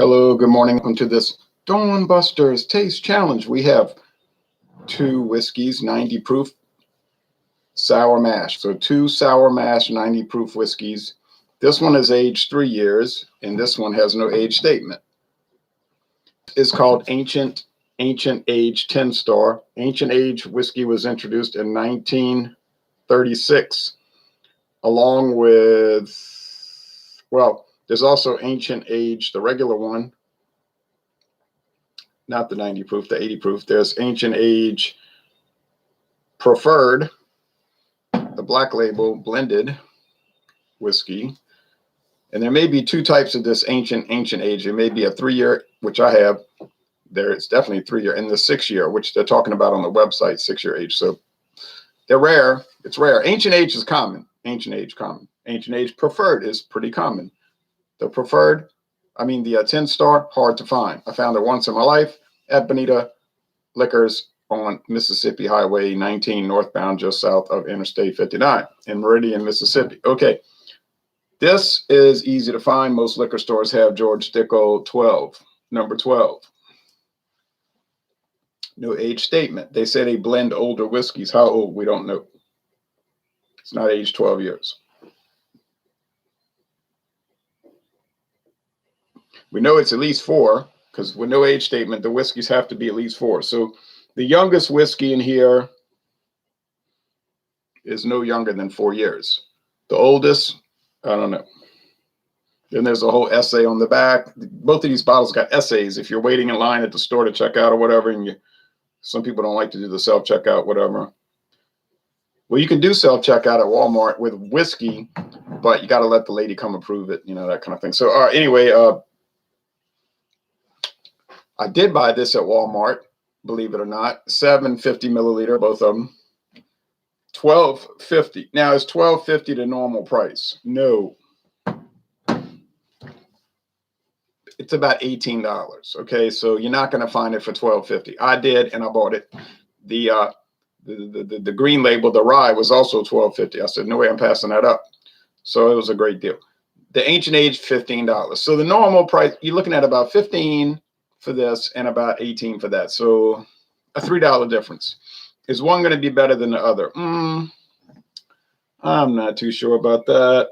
Hello, good morning. Welcome to this Dawn Busters Taste Challenge. We have two whiskeys, 90 proof sour mash. So two sour mash, 90 proof whiskeys. This one is aged 3 years, and this one has no age statement. It's called Ancient Age 10 Star. Ancient Age whiskey was introduced in 1936, along with, well, there's also Ancient Age, the regular one, not the 90 proof, the 80 proof. There's Ancient Age Preferred, the black label blended whiskey. And there may be two types of this ancient age. There may be a 3 year, which I have. There it's definitely 3 year, and the 6 year, which they're talking about on the website, 6 year age. So they're rare. It's rare. Ancient age is common. Ancient age common. Ancient age preferred is pretty common. The preferred, the 10 star, hard to find. I found it once in my life at Bonita Liquors on Mississippi Highway 19 northbound, just south of Interstate 59 in Meridian, Mississippi. Okay. This is easy to find. Most liquor stores have George Dickel 12, number 12. No age statement. They say they blend older whiskeys. How old? We don't know. It's not aged 12 years. We know it's at least 4 because with no age statement, the whiskeys have to be at least 4. So the youngest whiskey in here is no younger than 4 years. The oldest, I don't know. Then there's a whole essay on the back. Both of these bottles got essays. If you're waiting in line at the store to check out or whatever, and some people don't like to do the self-checkout, whatever. Well, you can do self-checkout at Walmart with whiskey, but you got to let the lady come approve it, that kind of thing. So anyway, I did buy this at Walmart, believe it or not. 750 milliliter, both of them. $12.50. Now, is $12.50 the normal price? No. It's about $18. Okay, so you're not going to find it for $12.50. I did, and I bought it. The green label, the rye, was also $12.50. I said, no way, I'm passing that up. So it was a great deal. The Ancient Age, $15. So the normal price, you're looking at about $15 for this and about $18 for that. So a $3 difference. Is one going to be better than the other? I'm not too sure about that.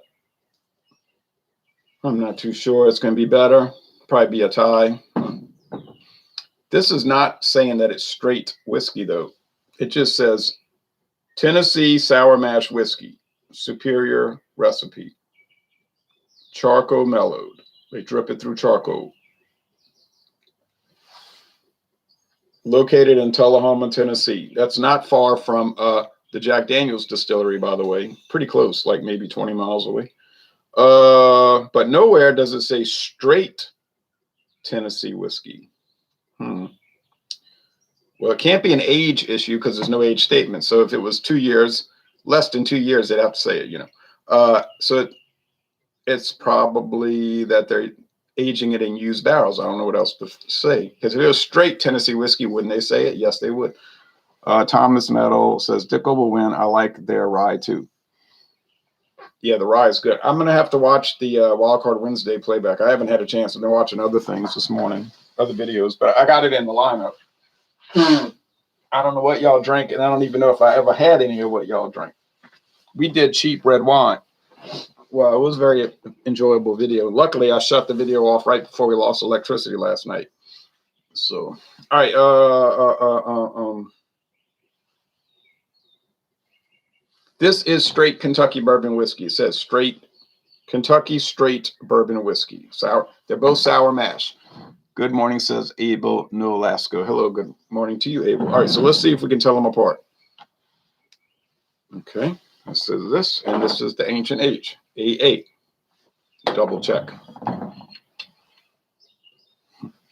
I'm not too sure it's going to be better. Probably be a tie. This is not saying that it's straight whiskey, though. It just says Tennessee sour mash whiskey, superior recipe, charcoal mellowed. They drip it through charcoal. Located in Tullahoma, Tennessee. That's not far from the Jack Daniel's distillery, by the way. Pretty close, like maybe 20 miles away. But nowhere does it say straight Tennessee whiskey. Well, it can't be an age issue because there's no age statement. So if it was 2 years, less than 2 years, they'd have to say it, So it's probably that they're aging it in used barrels. I don't know what else to say. Because if it was straight Tennessee whiskey, wouldn't they say it? Yes, they would. Thomas Meadow says, Dickel will win. I like their rye too. Yeah, the rye is good. I'm going to have to watch the Wildcard Wednesday playback. I haven't had a chance. I've been watching other things this morning, other videos, but I got it in the lineup. I don't know what y'all drank, and I don't even know if I ever had any of what y'all drank. We did cheap red wine. Well, it was a very enjoyable video. Luckily, I shut the video off right before we lost electricity last night. So, all right. This is straight Kentucky bourbon whiskey. It says straight Kentucky straight bourbon whiskey. Sour. They're both sour mash. Good morning, says Abel No Alaska. Hello, good morning to you, Abel. All right, so let's see if we can tell them apart. Okay, this is this, and this is the Ancient Age, A8. Double check.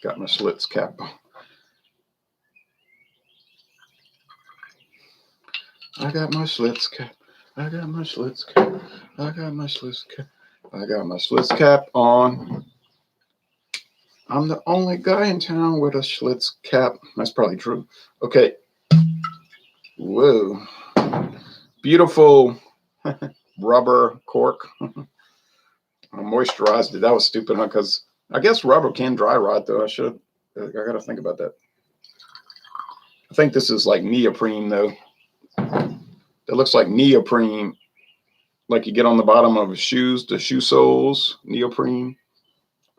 Got my Schlitz cap. I got my Schlitz cap. I got my Schlitz cap. I got my Schlitz cap. I got my Schlitz cap on. I'm the only guy in town with a Schlitz cap. That's probably true. Okay. Whoa. Beautiful rubber cork. I moisturized it. That was stupid, huh? Because I guess rubber can dry rot though. I got to think about that. I think this is like neoprene though. It looks like neoprene, like you get on the bottom of shoes, the shoe soles, neoprene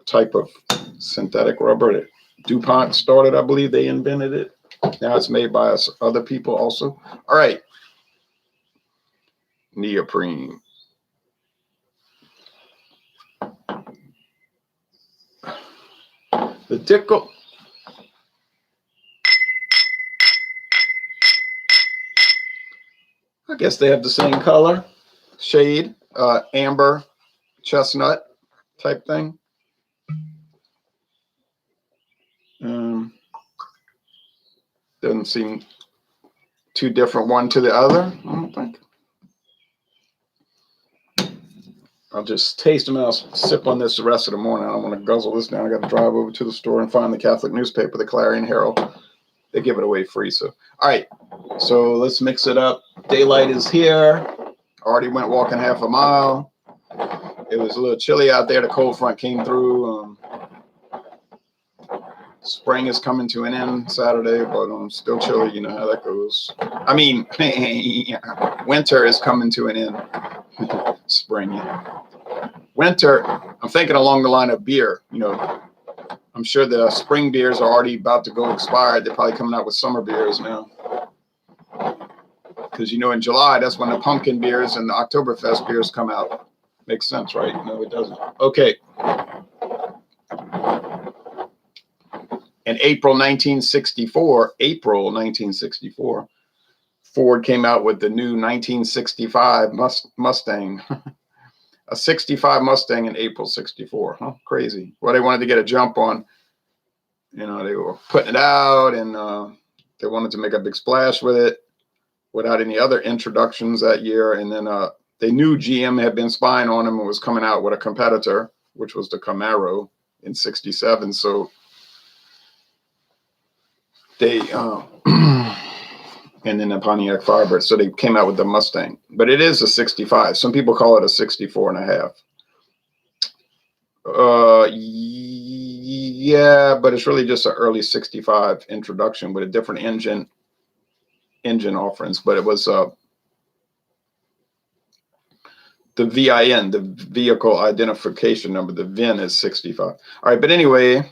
type of synthetic rubber that DuPont started. I believe they invented it. Now it's made by us other people also. All right. Neoprene. The Dickel. I guess they have the same color, shade, amber, chestnut type thing. Doesn't seem too different one to the other, I don't think. I'll just taste them and I'll sip on this the rest of the morning. I don't want to guzzle this down. I got to drive over to the store and find the Catholic newspaper, the Clarion Herald. They give it away free. So, all right. So let's mix it up. Daylight is here. Already went walking half a mile. It was a little chilly out there. The cold front came through. Spring is coming to an end Saturday, but still chilly. You know how that goes. I mean, winter is coming to an end. Spring. Yeah. Winter, I'm thinking along the line of beer. You know, I'm sure the spring beers are already about to go expired. They're probably coming out with summer beers now. Because, you know, in July, that's when the pumpkin beers and the Oktoberfest beers come out. Makes sense, right? No, it doesn't. Okay. In April 1964, Ford came out with the new 1965 Mustang. A 65 Mustang in April 64. Huh? Crazy. Well, they wanted to get a jump on, you know, they were putting it out and they wanted to make a big splash with it without any other introductions that year. And then they knew GM had been spying on them and was coming out with a competitor, which was the Camaro in 67. So they, and then the Pontiac Firebird. So they came out with the Mustang, but it is a 65. Some people call it a 64 and a half. Yeah, but it's really just an early 65 introduction with a different engine offerings. But it was the VIN, the vehicle identification number. The VIN is 65. All right, but anyway,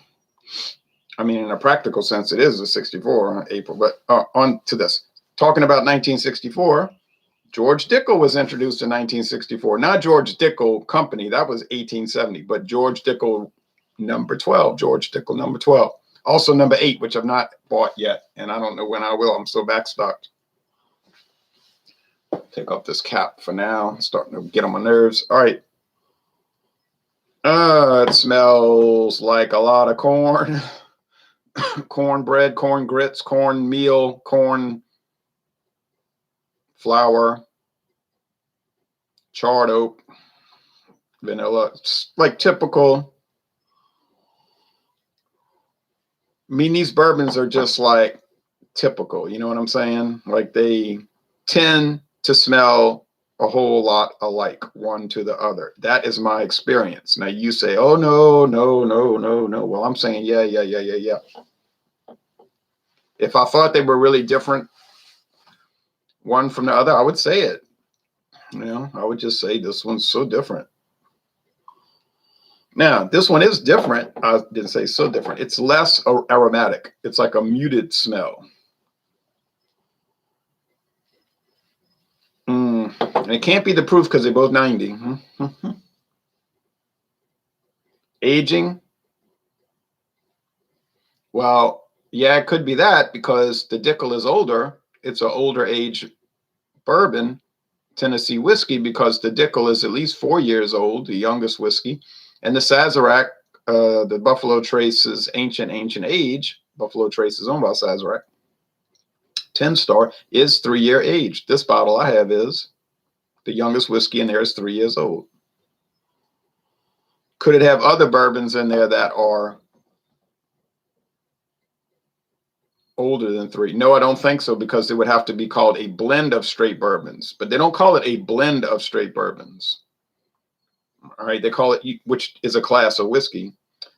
I mean, in a practical sense, it is a 64 on April. But on to this. Talking about 1964, George Dickel was introduced in 1964. Not George Dickel Company, that was 1870, but George Dickel number 12, George Dickel number 12. Also number 8, which I've not bought yet, and I don't know when I will. I'm so backstocked. Take off this cap for now. It's starting to get on my nerves. All right. It smells like a lot of corn. Cornbread, corn grits, corn meal, corn flour, charred oak, vanilla. It's like typical. I mean, these bourbons are just like typical. You know what I'm saying? Like they tend to smell a whole lot alike, one to the other. That is my experience. Now you say, oh, no. Well, I'm saying, yeah. If I thought they were really different, one from the other, I would say it. You know, I would just say this one's so different. Now, this one is different. I didn't say so different. It's less aromatic. It's like a muted smell. And it can't be the proof because they're both 90. Aging. Well, yeah, it could be that because the Dickel is older. It's an older age bourbon, Tennessee whiskey, because the Dickel is at least 4 years old, the youngest whiskey. And the Sazerac, the Buffalo Trace's ancient age, Buffalo Trace is owned by Sazerac, 10-star, is 3-year age. This bottle I have is the youngest whiskey in there is 3 years old. Could it have other bourbons in there that are older than 3? No, I don't think so, because it would have to be called a blend of straight bourbons, but they don't call it a blend of straight bourbons. All right, they call it, which is a class of whiskey.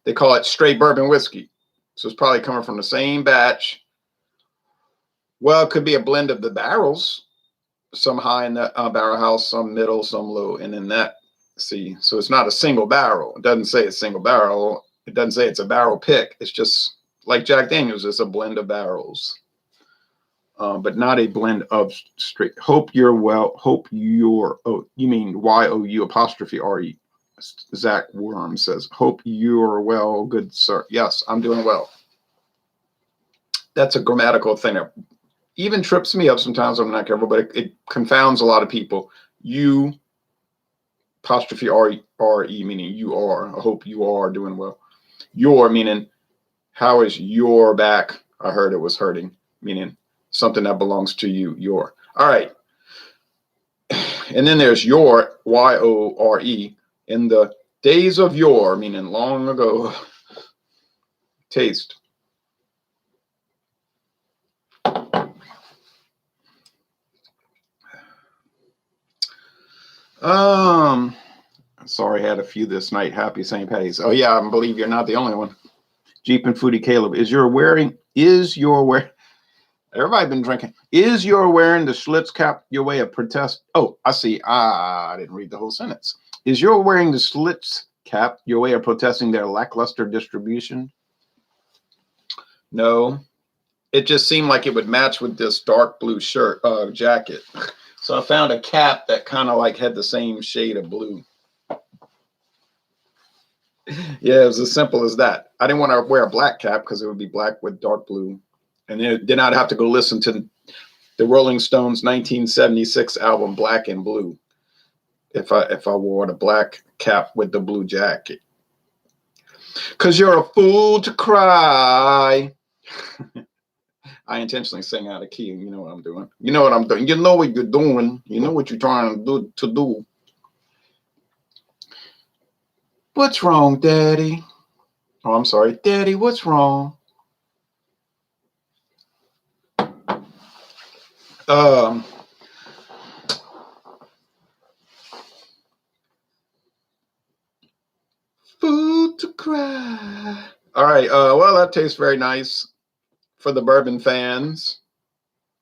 They call it straight bourbon whiskey. So it's probably coming from the same batch. Well, it could be a blend of the barrels, some high in the barrel house, some middle, some low, and then that. See, so it's not a single barrel. It doesn't say it's single barrel. It doesn't say it's a barrel pick. It's just like Jack Daniels. It's a blend of barrels, but not a blend of straight. Hope you're well. Hope you're. Oh, you mean YOU apostrophe RE. Zach Worm says, "Hope you're well, good sir." Yes, I'm doing well. That's a grammatical thing that even trips me up sometimes. I'm not careful, but it confounds a lot of people. You apostrophe RE meaning you are. I hope you are doing well. Your meaning how is your back? I heard it was hurting, meaning something that belongs to you. Your. All right. And then there's your YORE in the days of yore, meaning long ago. Taste. Sorry, I had a few this night. Happy St. Patty's. Oh yeah, I believe you're not the only one. Jeep and Foodie Caleb, everybody been drinking. Is your wearing the Schlitz cap your way of protest? Oh, I see. I didn't read the whole sentence. Is your wearing the Schlitz cap your way of protesting their lackluster distribution? No. It just seemed like it would match with this dark blue shirt, jacket. So I found a cap that kind of like had the same shade of blue. Yeah, it was as simple as that. I didn't want to wear a black cap because it would be black with dark blue. And then I'd have to go listen to the Rolling Stones 1976 album, Black and Blue, if I wore the black cap with the blue jacket. Because you're a fool to cry. I intentionally sing out of key. You know what I'm doing. You know what I'm doing. You know what you're doing. You know what you're trying to do. What's wrong, Daddy? Oh, I'm sorry. Daddy, what's wrong? Food to cry. All right. Well, that tastes very nice for the bourbon fans.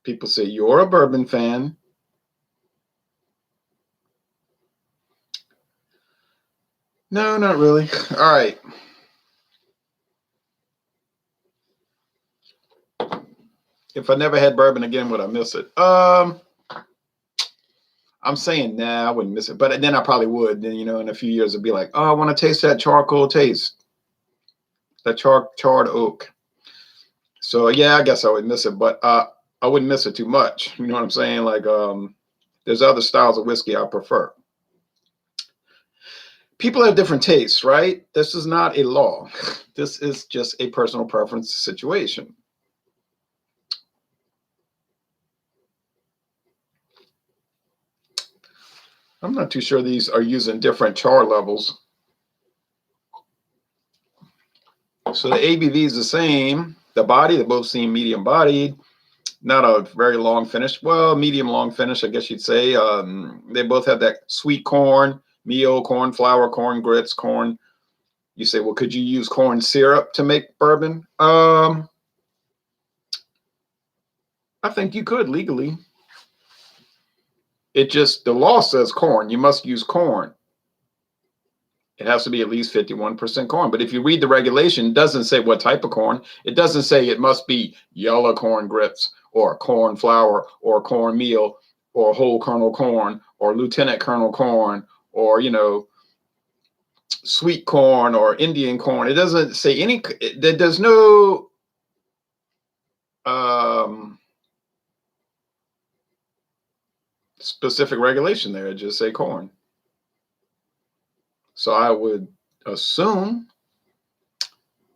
People say you're a bourbon fan. No, not really. All right. If I never had bourbon again, would I miss it? I'm saying nah, I wouldn't miss it. But then I probably would. Then, in a few years, it'd be like, oh, I want to taste that charcoal taste. That charred oak. So yeah, I guess I would miss it, but I wouldn't miss it too much. You know what I'm saying? Like there's other styles of whiskey I prefer. People have different tastes, right? This is not a law. This is just a personal preference situation. I'm not too sure these are using different char levels. So the ABV is the same. The body, they both seem medium bodied. Not a very long finish. Well, medium long finish, I guess you'd say. They both have that sweet corn, meal, corn flour, corn grits, corn. You say, well, could you use corn syrup to make bourbon? I think you could legally. The law says corn. You must use corn. It has to be at least 51% corn. But if you read the regulation, it doesn't say what type of corn. It doesn't say it must be yellow corn grits or corn flour or corn meal or whole kernel corn or lieutenant kernel corn or, sweet corn or Indian corn. It doesn't say any, there's no specific regulation there. It just say corn. So I would assume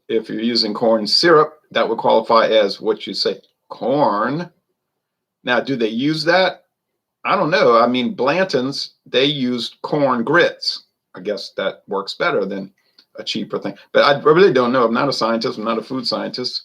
if you're using corn syrup, that would qualify as what you say, corn. Now, do they use that? I don't know. I mean, Blanton's, they used corn grits. I guess that works better than a cheaper thing. But I really don't know. I'm not a scientist. I'm not a food scientist.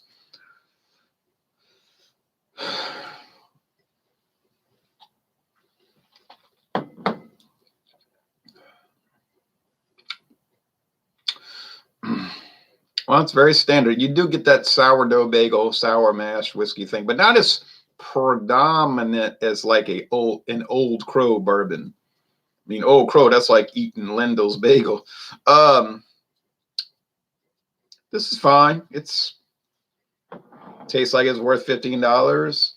Well, it's very standard. You do get that sourdough bagel, sour mash whiskey thing, but not as predominant as like an Old Crow bourbon. I mean, Old Crow, that's like eating Lindell's bagel. This is fine. Tastes like it's worth $15,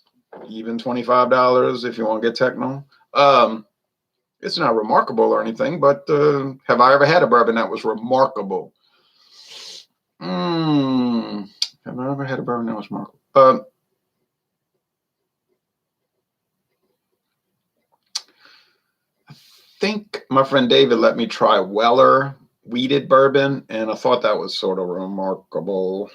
even $25 if you want to get techno. It's not remarkable or anything, but have I ever had a bourbon that was remarkable? Have I ever had a bourbon that was remarkable? I think my friend David let me try Weller wheated bourbon, and I thought that was sort of remarkable.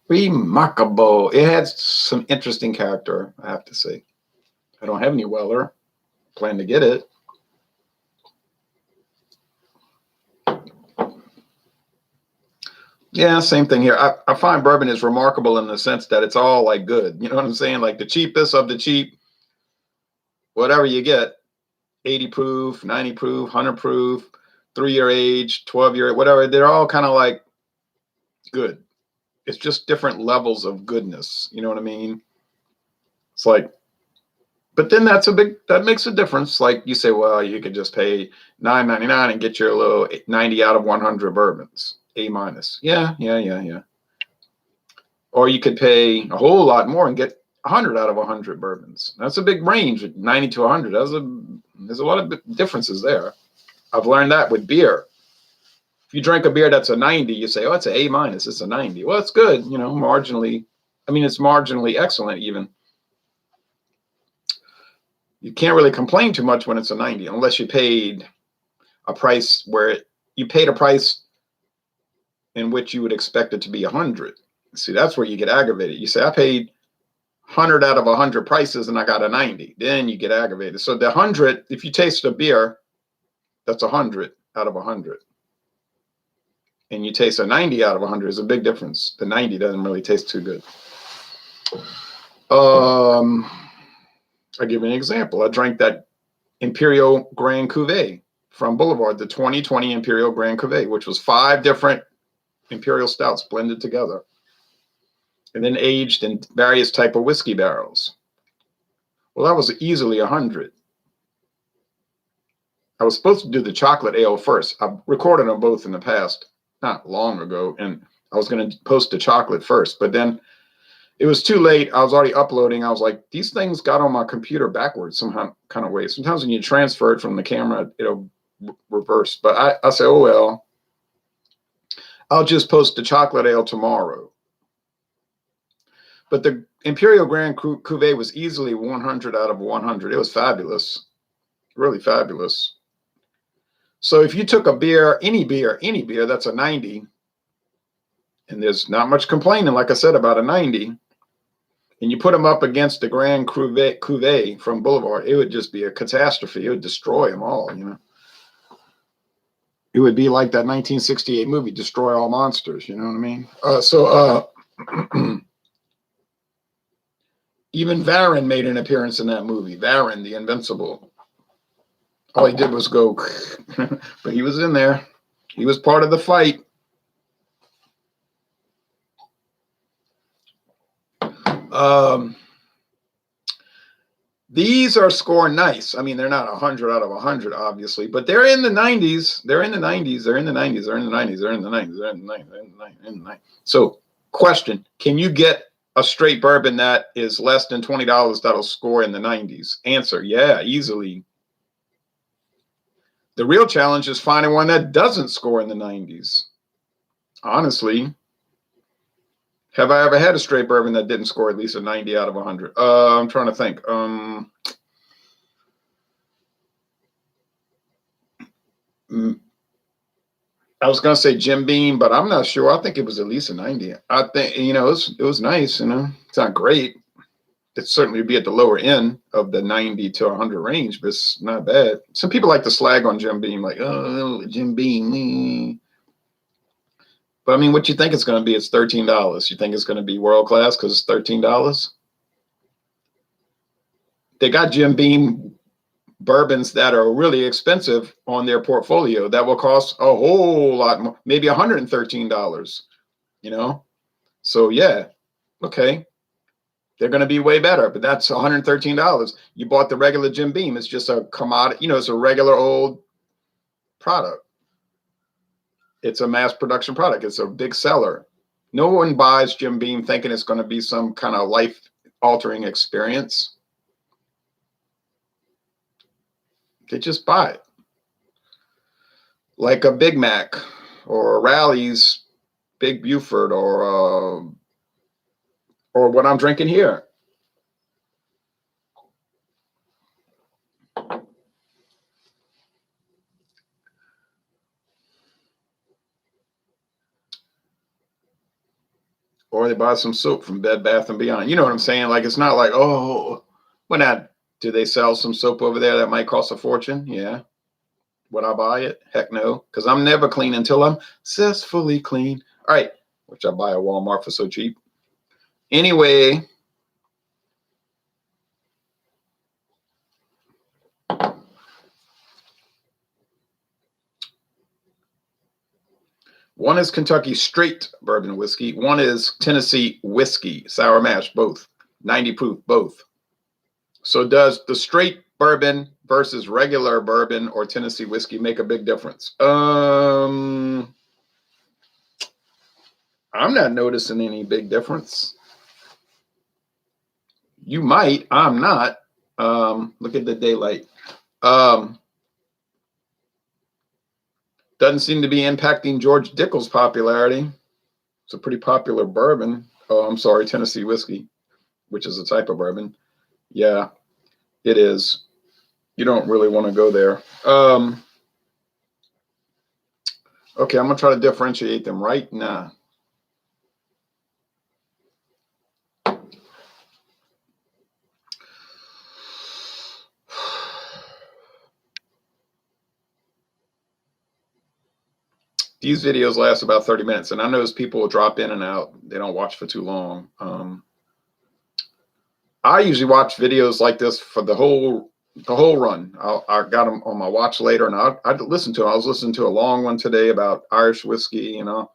Remarkable. It had some interesting character, I have to say. I don't have any Weller. Plan to get it. Yeah, same thing here. I find bourbon is remarkable in the sense that it's all like good. You know what I'm saying? Like the cheapest of the cheap, whatever you get, 80 proof, 90 proof, 100 proof, 3-year age, 12-year, whatever. They're all kind of like good. It's just different levels of goodness. You know what I mean? It's like, but then that makes a difference. Like you say, well, you could just pay $9.99 and get your little 90 out of 100 bourbons. A minus. Yeah. Or you could pay a whole lot more and get 100 out of 100 bourbons. That's a big range, 90 to 100. There's a lot of differences there. I've learned that with beer. If you drink a beer that's a 90, you say, oh, it's an A minus. It's a 90. Well, it's good, marginally. I mean, it's marginally excellent even. You can't really complain too much when it's a 90, unless you paid a price where you paid a price in which you would expect it to be 100. See, that's where you get aggravated. You say, I paid 100 out of 100 prices and I got a 90. Then you get aggravated. So the 100, if you taste a beer, that's 100 out of 100. And you taste a 90 out of 100 is a big difference. The 90 doesn't really taste too good. I'll give you an example. I drank that Imperial Grand Cuvée from Boulevard, the 2020 Imperial Grand Cuvée, which was 5 different Imperial stouts blended together and then aged in various type of whiskey barrels. Well, that was easily 100. I was supposed to do the chocolate ale first. I've recorded them both in the past, not long ago, and I was going to post the chocolate first, but then it was too late. I was already uploading. I was like, these things got on my computer backwards somehow kind of way. Sometimes when you transfer it from the camera, it'll reverse. But I say, oh, well, I'll just post the chocolate ale tomorrow. But the Imperial Grand Cuvée was easily 100 out of 100. It was fabulous, really fabulous. So if you took a beer, any beer that's a 90, and there's not much complaining, like I said, about a 90, and you put them up against the Grand Cuvée from Boulevard, it would just be a catastrophe. It would destroy them all, It would be like that 1968 movie, Destroy All Monsters, you know what I mean? Even Varon made an appearance in that movie. Varon, the Invincible. All he did was go, but he was in there. He was part of the fight. These are scoring nice. I mean, they're not 100 out of 100, obviously, but they're in the 90s. They're in the 90s. They're in the 90s. They're in the 90s. They're in the 90s. They're in the 90s. They're in the 90s. They're in the 90s. So, question: can you get a straight bourbon that is less than $20 that'll score in the 90s? Answer: yeah, easily. The real challenge is finding one that doesn't score in the 90s. Honestly, have I ever had a straight bourbon that didn't score at least a 90 out of 100? I'm trying to think. I was going to say Jim Beam, but I'm not sure. I think it was at least a 90. I think, it was nice, It's not great. It certainly would be at the lower end of the 90 to 100 range, but it's not bad. Some people like to slag on Jim Beam, like, oh, Jim Beam. But I mean, what you think it's going to be? It's $13. You think it's going to be world class because it's $13? They got Jim Beam bourbons that are really expensive on their portfolio that will cost a whole lot more, maybe $113. you know? So yeah, okay. They're going to be way better, but that's $113. You bought the regular Jim Beam. It's just a commodity, you know, it's a regular old product. It's a mass production product. It's a big seller. No one buys Jim Beam thinking it's going to be some kind of life altering experience. They just buy it. Like a Big Mac or a Rally's Big Buford or what I'm drinking here. Or they buy some soap from Bed Bath and Beyond. You know what I'm saying? Like, it's not like, oh, well, now, do they sell some soap over there that might cost a fortune? Yeah. Would I buy it? Heck no, because I'm never clean until I'm successfully clean. All right, which I buy at Walmart for so cheap. Anyway, one is Kentucky straight bourbon whiskey. One is Tennessee whiskey, sour mash, both 90 proof, both. So does the straight bourbon versus regular bourbon or Tennessee whiskey make a big difference? I'm not noticing any big difference. You might, I'm not. Look at the daylight. Doesn't seem to be impacting George Dickel's popularity. It's a pretty popular bourbon. Oh, I'm sorry, Tennessee whiskey, which is a type of bourbon. Yeah, it is. You don't really want to go there. Okay, I'm going to try to differentiate them right now. These videos last about 30 minutes, and I know people will drop in and out. They don't watch for too long. I usually watch videos like this for the whole run. I got them on my watch later, and I listen to them. I was listening to a long one today about Irish whiskey. You know,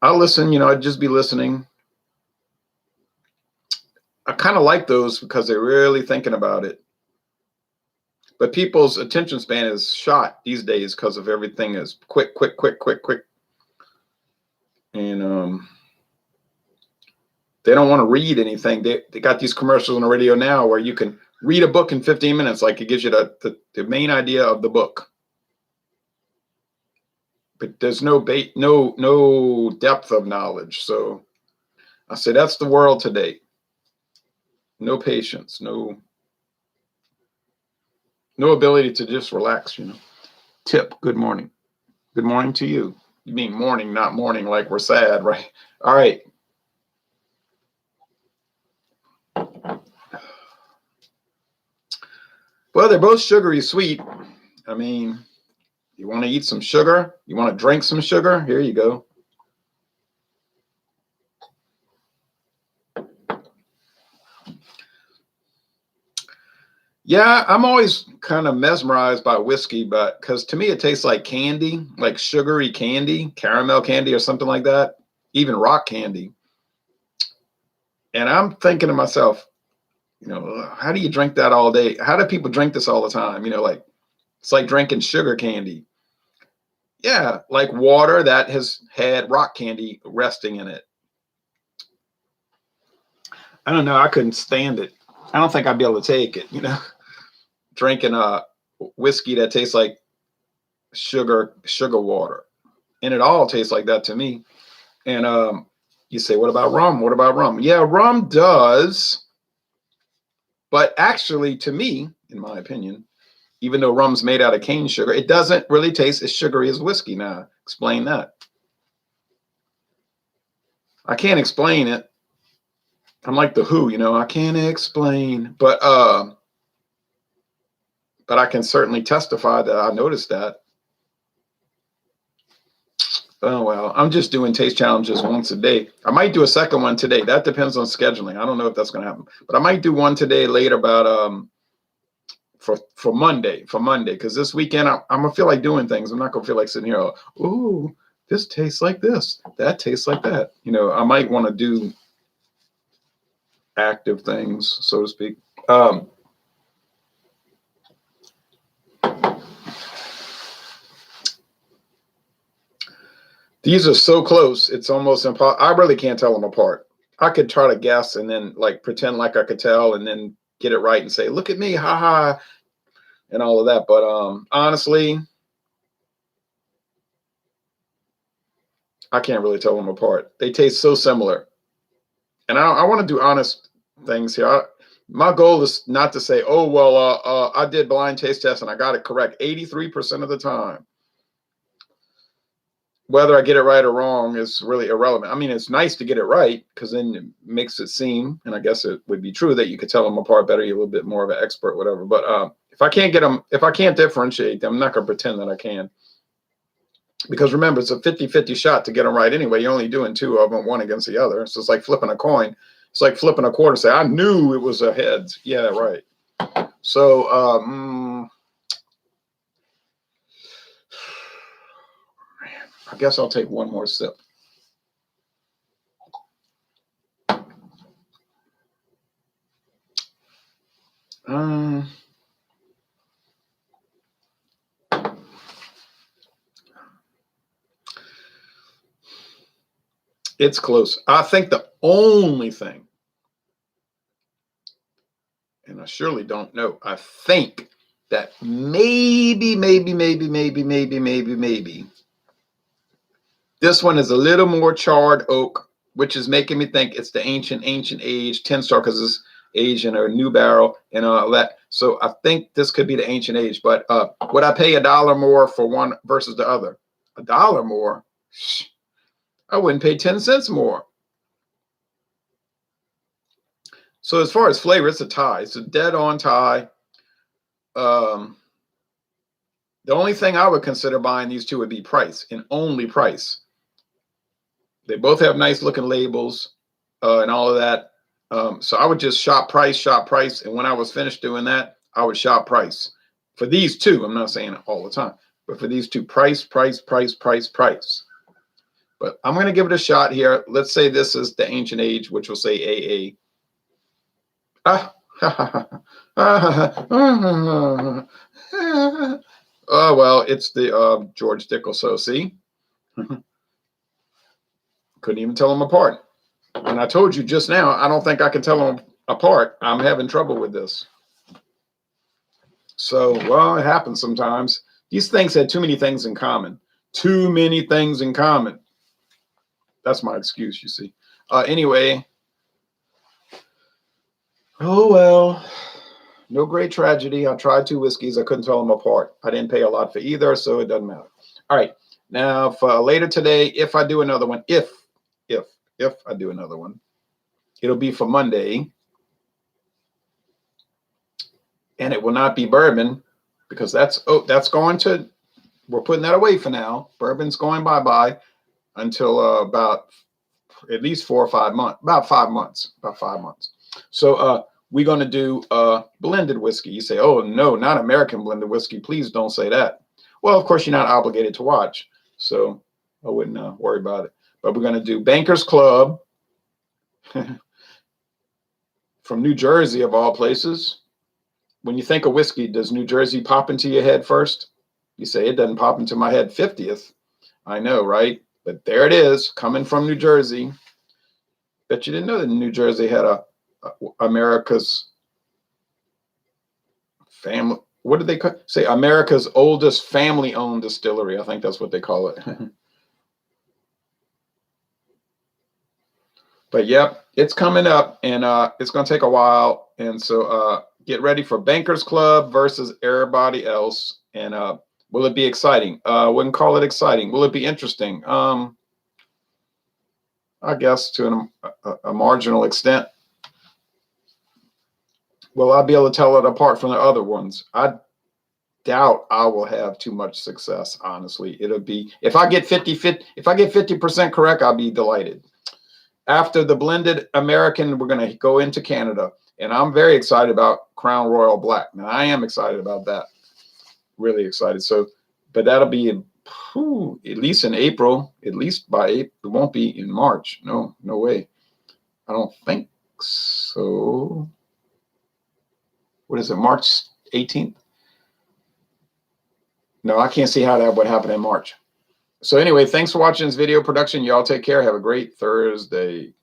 I listen. You know, I'd just be listening. I kind of like those because they're really thinking about it. But people's attention span is shot these days because of everything is quick. And they don't want to read anything. They got these commercials on the radio now where you can read a book in 15 minutes. Like, it gives you the main idea of the book. But there's no depth of knowledge. So I say that's the world today. No patience, no ability to just relax, you know. Tip, good morning. Good morning to you. You mean morning, not morning like we're sad, right? All right. Well, they're both sugary sweet. I mean, you want to eat some sugar? You want to drink some sugar? Here you go. Yeah, I'm always kind of mesmerized by whiskey, but because to me it tastes like candy, like sugary candy, caramel candy or something like that, even rock candy. And I'm thinking to myself, you know, how do you drink that all day? How do people drink this all the time? You know, like, it's like drinking sugar candy. Yeah, like water that has had rock candy resting in it. I don't know. I couldn't stand it. I don't think I'd be able to take it, you know, drinking a whiskey that tastes like sugar water. And it all tastes like that to me. And you say, what about rum? What about rum? Yeah, rum does. But actually, to me, in my opinion, even though rum's made out of cane sugar, it doesn't really taste as sugary as whiskey. Now, explain that. I can't explain it. I'm like the Who, you know, I can't explain, but I can certainly testify that I noticed that. Oh, well, I'm just doing taste challenges once a day. I might do a second one today. That depends on scheduling. I don't know if that's going to happen, but I might do one today later about for Monday, because this weekend I'm gonna feel like doing things. I'm not gonna feel like sitting here, ooh, this tastes like this, that tastes like that. You know, I might want to do active things, so to speak. These are so close, it's almost impossible. I really can't tell them apart. I could try to guess and then like pretend like I could tell and then get it right and say, look at me, ha ha, and all of that. But honestly, I can't really tell them apart. They taste so similar. And I want to do honest things here. My goal is not to say, oh, well, I did blind taste test and I got it correct 83% of the time. Whether I get it right or wrong is really irrelevant. I mean, it's nice to get it right because then it makes it seem, and I guess it would be true that you could tell them apart better. You're a little bit more of an expert, whatever. But if I can't get them, if I can't differentiate them, I'm not going to pretend that I can. Because remember, it's a 50-50 shot to get them right anyway. You're only doing two of them, one against the other. So it's like flipping a coin. It's like flipping a quarter. Say, I knew it was a heads. Yeah, right. So, I guess I'll take one more sip. It's close. I think the only thing, and I surely don't know, I think that maybe, this one is a little more charred oak, which is making me think it's the ancient age 10-star because it's aged in a new barrel and all that. So I think this could be the ancient age. But would I pay $1 more for one versus the other? $1 more? I wouldn't pay 10 cents more. So as far as flavor, it's a tie. It's a dead-on tie. The only thing I would consider buying these two would be price and only price. They both have nice looking labels and all of that. So I would just shop price. And when I was finished doing that, I would shop price. For these two, I'm not saying it all the time, but for these two, price. But I'm going to give it a shot here. Let's say this is the ancient age, which will say AA. Oh, well, it's the George Dickel. So see, couldn't even tell them apart. And I told you just now, I don't think I can tell them apart. I'm having trouble with this. So, well, it happens sometimes. These things had too many things in common. Too many things in common. That's my excuse, you see. Anyway. Oh, well. No great tragedy. I tried 2 whiskeys. I couldn't tell them apart. I didn't pay a lot for either, so it doesn't matter. All right. Now, for later today, if I do another one, if I do another one, it'll be for Monday. And it will not be bourbon because that's going to, we're putting that away for now. Bourbon's going bye-bye until about at least 4 or 5 months, about 5 months. So we're going to do blended whiskey. You say, oh, no, not American blended whiskey. Please don't say that. Well, of course, you're not obligated to watch, so I wouldn't worry about it. But we're going to do Bankers Club from New Jersey, of all places. When you think of whiskey, does New Jersey pop into your head first? You say, it doesn't pop into my head 50th. I know, right? But there it is, coming from New Jersey. Bet you didn't know that New Jersey had America's family. What did they say? America's oldest family-owned distillery. I think that's what they call it. But yep, it's coming up, and it's going to take a while. And so get ready for Bankers Club versus everybody else. And will it be exciting? I wouldn't call it exciting. Will it be interesting? I guess to a marginal extent. Will I be able to tell it apart from the other ones? I doubt I will have too much success, honestly. It'll be, if I get 50% correct, I'll be delighted. After the blended American, we're going to go into Canada. And I'm very excited about Crown Royal Black. Now, I am excited about that. Really excited. So, but that'll be At least in April, at least by April. It won't be in March. No, no way. I don't think so. What is it, March 18th? No, I can't see how that would happen in March. So anyway, thanks for watching this video production. Y'all take care. Have a great Thursday.